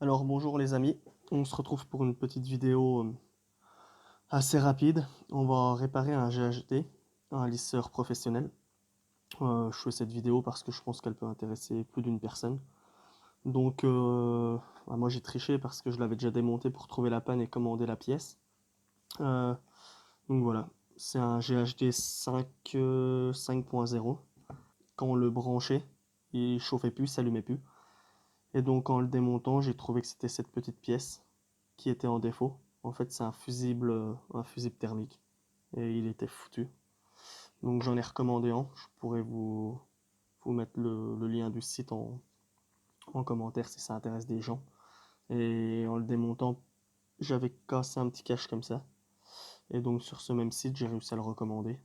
Alors bonjour les amis, on se retrouve pour une petite vidéo assez rapide. On va réparer un GHD, un lisseur professionnel. Je fais cette vidéo parce que je pense qu'elle peut intéresser plus d'une personne. Donc moi j'ai triché parce que je l'avais déjà démonté pour trouver la panne et commander la pièce. Euh, donc voilà, c'est un GHD 5.0. Quand on le branchait, il chauffait plus, il s'allumait plus. Et donc en le démontant, j'ai trouvé que c'était cette petite pièce qui était en défaut. En fait, c'est un fusible thermique et il était foutu. Donc j'en ai recommandé un. Je pourrais vous mettre le lien du site en commentaire si ça intéresse des gens. Et en le démontant, j'avais cassé un petit cache comme ça. Et donc sur ce même site, j'ai réussi à le recommander.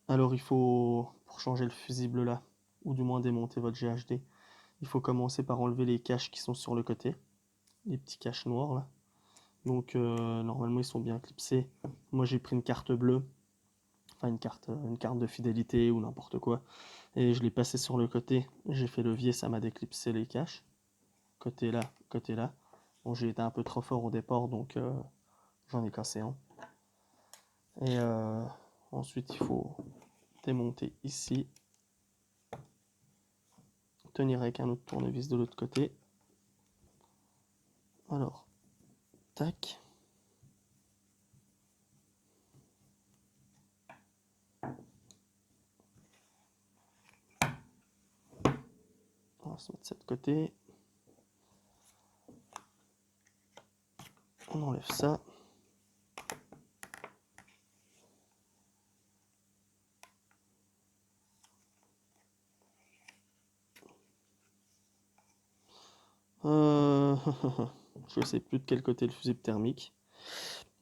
Alors il faut, pour changer le fusible là, ou du moins démonter votre GHD, il faut commencer par enlever les caches qui sont sur le côté, les petits caches noirs là. Donc normalement ils sont bien clipsés. Moi j'ai pris une carte bleue, enfin une carte de fidélité ou n'importe quoi. Et je l'ai passé sur le côté. J'ai fait levier, ça m'a déclipsé les caches. Côté là, côté là. Bon, j'ai été un peu trop fort au départ, donc j'en ai cassé un. Et ensuite il faut démonter ici. Tenir avec un autre tournevis de l'autre côté. Alors, tac. On va se mettre ça de côté. On enlève ça. Je sais plus de quel côté le fusible thermique.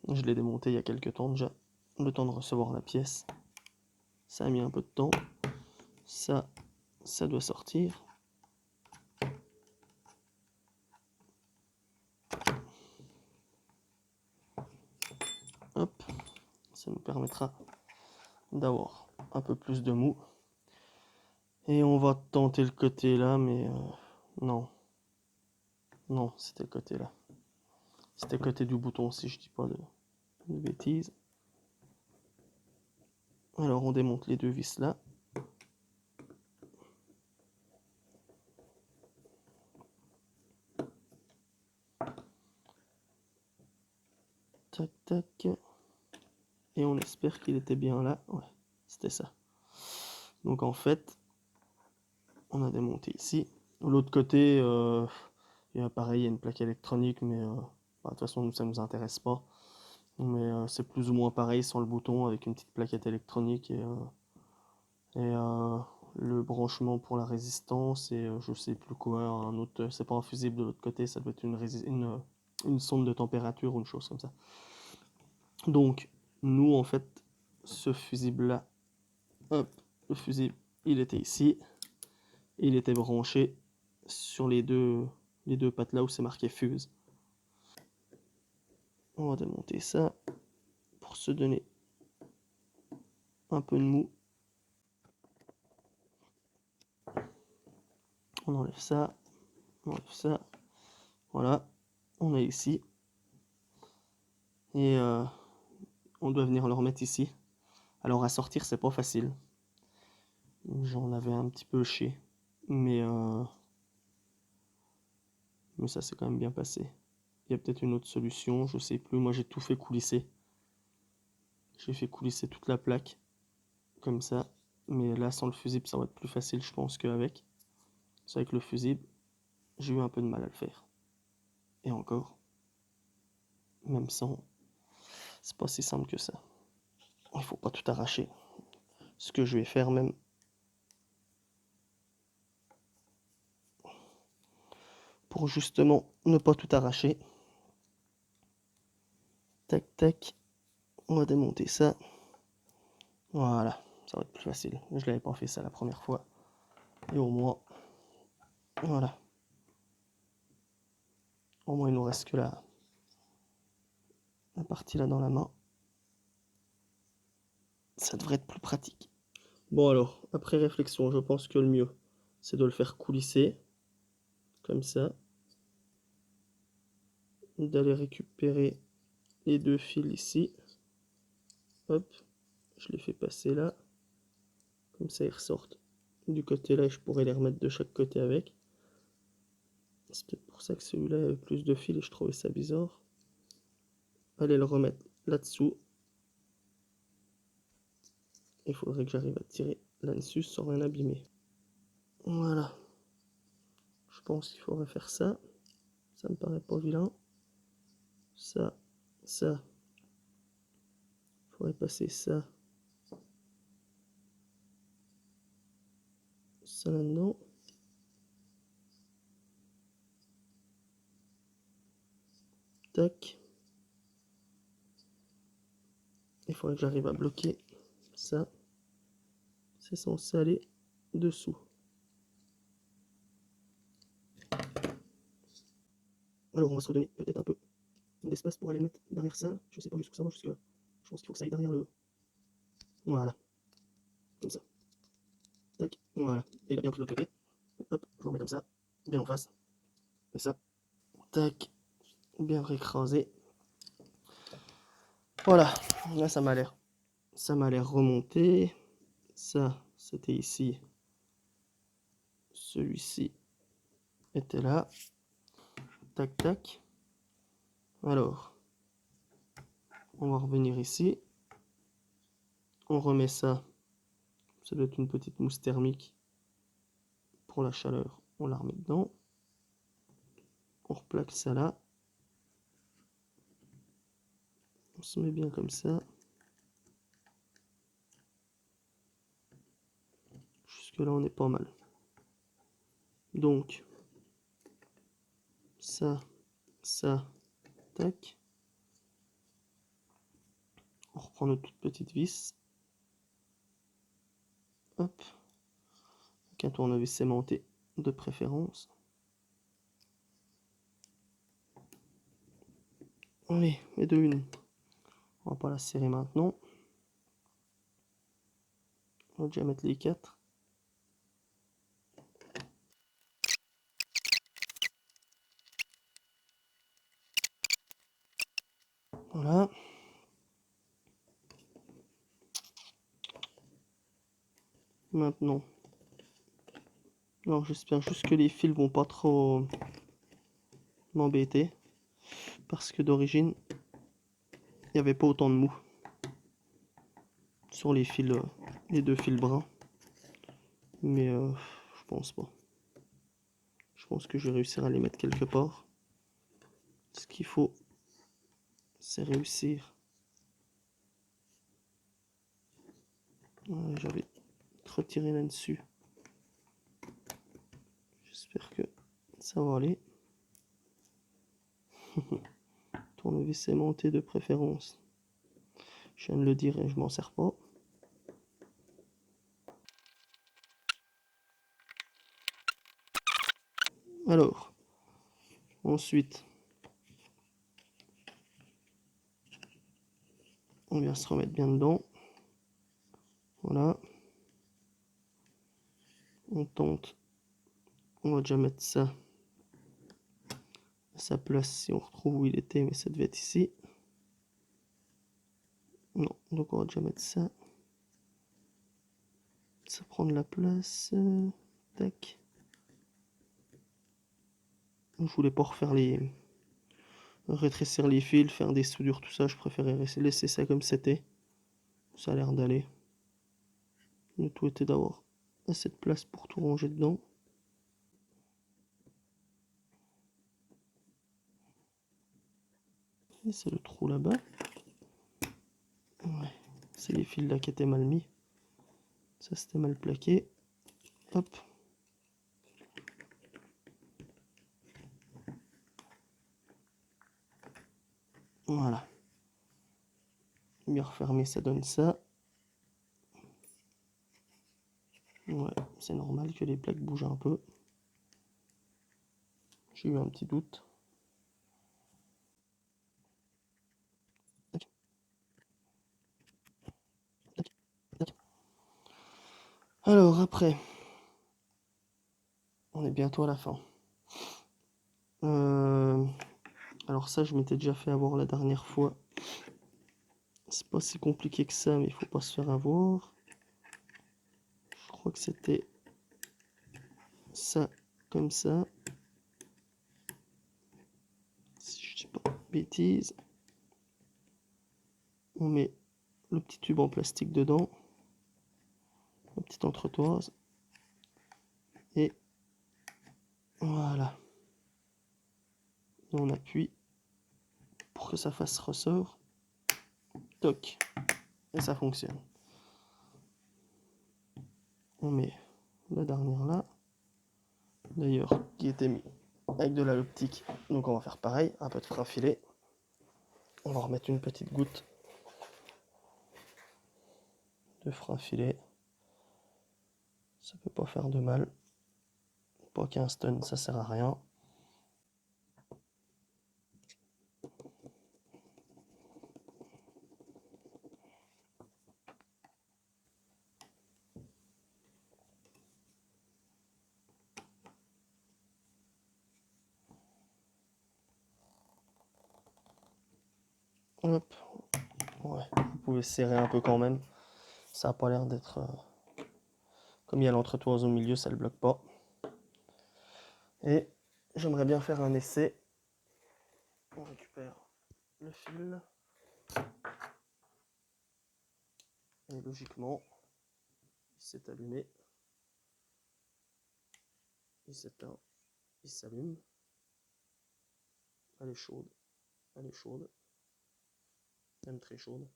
Je l'ai démonté il y a quelques temps déjà. Le temps de recevoir la pièce. Ça a mis un peu de temps. Ça doit sortir. Hop, ça nous permettra d'avoir un peu plus de mou. Et on va tenter le côté là, mais non. Non, c'était le côté là. C'était le côté du bouton si je dis pas de bêtises. Alors on démonte les deux vis là. Tac tac. Et on espère qu'il était bien là. Ouais, c'était ça. Donc en fait, on a démonté ici. L'autre côté, il y a pareil, il y a une plaque électronique, mais de toute façon, ça ne nous intéresse pas. Mais c'est plus ou moins pareil sans le bouton avec une petite plaquette électronique et le branchement pour la résistance et je sais plus quoi, un autre, c'est pas un fusible de l'autre côté, ça doit être une sonde de température ou une chose comme ça. Donc, nous en fait, ce fusible là, hop, le fusible, il était ici, il était branché sur les deux pattes là où c'est marqué fuse. On va démonter ça pour se donner un peu de mou. On enlève ça, on enlève ça. Voilà, on est ici. Et on doit venir le remettre ici. Alors à sortir, c'est pas facile. J'en avais un petit peu chié. Mais, euh, mais ça s'est quand même bien passé. Il y a peut-être une autre solution, je sais plus. Moi j'ai tout fait coulisser. J'ai fait coulisser toute la plaque. Comme ça. Mais là sans le fusible, ça va être plus facile je pense qu'avec. C'est avec le fusible, j'ai eu un peu de mal à le faire. Et encore, même sans, c'est pas si simple que ça. Il faut pas tout arracher. Ce que je vais faire même, pour justement ne pas tout arracher. Tac tac, on va démonter ça. Voilà, ça va être plus facile. Je l'avais pas fait ça la première fois. Et au moins, voilà. Au moins il nous reste que la partie là dans la main. Ça devrait être plus pratique. Bon alors, après réflexion, je pense que le mieux, c'est de le faire coulisser. Comme ça. d'aller récupérer les 2 fils ici. Hop, je les fais passer là. Comme ça, ils ressortent du côté là et je pourrais les remettre de chaque côté avec. C'est peut-être pour ça que celui-là avait plus de fils et je trouvais ça bizarre. Allez le remettre là-dessous. Il faudrait que j'arrive à tirer là-dessus sans rien abîmer. Voilà. Je pense qu'il faudrait faire ça. Ça me paraît pas vilain. Ça. Il faudrait passer ça là-dedans. Tac. Il faudrait que j'arrive à bloquer ça. C'est censé aller dessous. Alors on va se redonner peut-être un peu d'espace pour aller mettre derrière ça. Je sais pas jusqu'où ça va, jusque là. Je pense qu'il faut que ça aille derrière le... Voilà. Comme ça. Tac. Voilà. Et il a bien pris l'autre côté. Hop, je le remets comme ça. Bien en face. Et ça. Tac. Bien récrasé. Voilà. Là ça m'a l'air. Ça m'a l'air remonté. Ça, c'était ici. Celui-ci était là. Tac, tac. Alors, on va revenir ici. On remet ça. Ça doit être une petite mousse thermique pour la chaleur. On la remet dedans. On replaque ça là. On se met bien comme ça. Jusque là, on est pas mal. Donc, ça, tac. On reprend notre toute petite vis. Hop. Avec un tournevis aimanté de préférence. Allez, et de une. On va pas la serrer maintenant. On va déjà mettre les 4. Voilà. Maintenant. Alors j'espère juste que les fils vont pas trop m'embêter. Parce que d'origine, il n'y avait pas autant de mou sur les fils, les 2 fils bruns. Mais je pense pas. Je pense que je vais réussir à les mettre quelque part. Ce qu'il faut, c'est réussir. J'avais trop tiré là-dessus. J'espère que ça va aller. Tournevis aimanté de préférence. Je viens de le dire et je m'en sers pas. Alors, ensuite, on vient se remettre bien dedans. Voilà. On tente. On va déjà mettre ça à sa place si on retrouve où il était, mais ça devait être ici. Non, donc on va déjà mettre ça. Ça prend de la place. Tac. Je voulais pas refaire les... rétrécir les fils, faire des soudures, tout ça. Je préférais laisser ça comme c'était. Ça a l'air d'aller. Le tout était d'avoir assez de place pour tout ranger dedans. Et c'est le trou là-bas. Ouais. C'est les fils là qui étaient mal mis. Ça c'était mal plaqué. Hop. Voilà. Bien refermé, ça donne ça. Ouais, c'est normal que les plaques bougent un peu. J'ai eu un petit doute. Tac. Tac. Tac. Alors après, on est bientôt à la fin. Alors Alors ça, je m'étais déjà fait avoir la dernière fois. C'est pas si compliqué que ça, mais il faut pas se faire avoir. Je crois que c'était ça, comme ça. Si je dis pas de bêtises. On met le petit tube en plastique dedans. La petite entretoise. Et voilà. Et on appuie pour que ça fasse ressort. Toc. Et ça fonctionne. On met la dernière là. D'ailleurs, qui était mis avec de la optique. Donc on va faire pareil, un peu de frein filé. On va remettre une petite goutte de frein filé. Ça peut pas faire de mal. Pas qu'un stun, ça sert à rien. Hop. Ouais, vous pouvez serrer un peu quand même. Ça a pas l'air d'être... Comme il y a l'entretoise au milieu, ça le bloque pas. Et j'aimerais bien faire un essai. On récupère le fil. Et logiquement, il s'est allumé. Il s'éteint. Il s'allume. Elle est chaude. Elle est chaude. Même très chaude.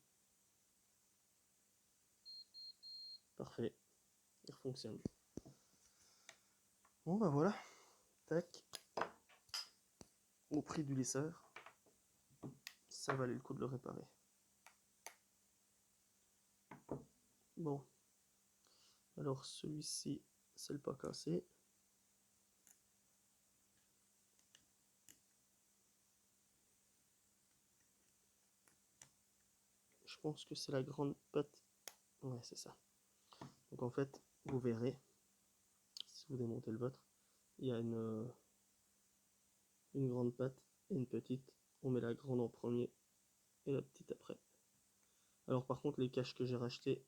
Parfait. Il fonctionne. Bon bah voilà. Tac. Au prix du lisseur. Ça valait le coup de le réparer. Bon. Alors celui-ci, c'est le pas cassé. Je pense que c'est la grande patte. Ouais, c'est ça. Donc en fait, vous verrez, si vous démontez le vôtre, il y a une grande patte et une petite. On met la grande en premier et la petite après. Alors par contre, les caches que j'ai rachetés,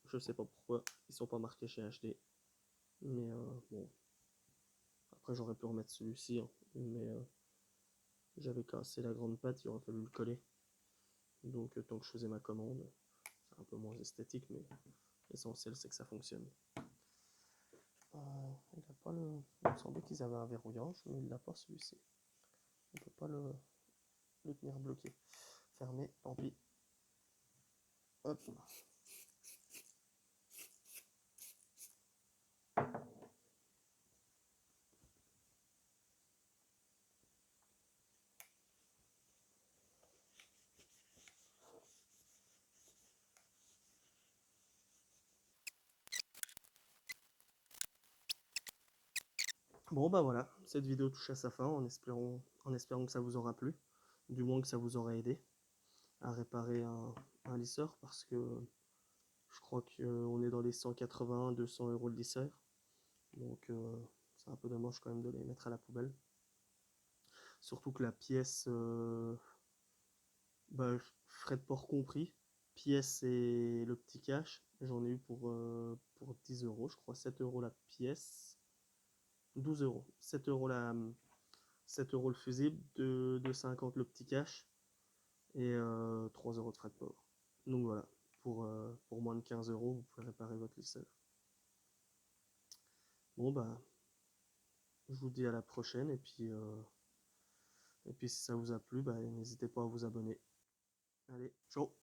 je sais pas pourquoi, ils sont pas marqués chez HD. Mais bon, après j'aurais pu remettre celui-ci, hein, mais j'avais cassé la grande patte, il aurait fallu le coller. Donc tant que je faisais ma commande, c'est un peu moins esthétique, mais l'essentiel c'est que ça fonctionne. Il a pas le... Il me semblait qu'ils avaient un verrouillage, mais il n'a pas celui-ci. On peut pas le tenir bloqué. Fermé, tant pis. Hop. Bon bah voilà, cette vidéo touche à sa fin en espérant que ça vous aura plu, du moins que ça vous aura aidé à réparer un lisseur, parce que je crois qu'on est dans les 180-200 euros de lisseur, donc c'est un peu dommage quand même de les mettre à la poubelle. Surtout que la pièce, bah, frais de port compris, pièce et le petit cash, j'en ai eu pour 10 euros, je crois 7 euros la pièce, 12 euros, 7 euros 7 euros le fusible, de 50 le petit cash et 3 euros de frais de port. Donc voilà, pour moins de 15 euros, vous pouvez réparer votre lisseur. Bon bah, je vous dis à la prochaine et puis si ça vous a plu, bah, n'hésitez pas à vous abonner. Allez, ciao!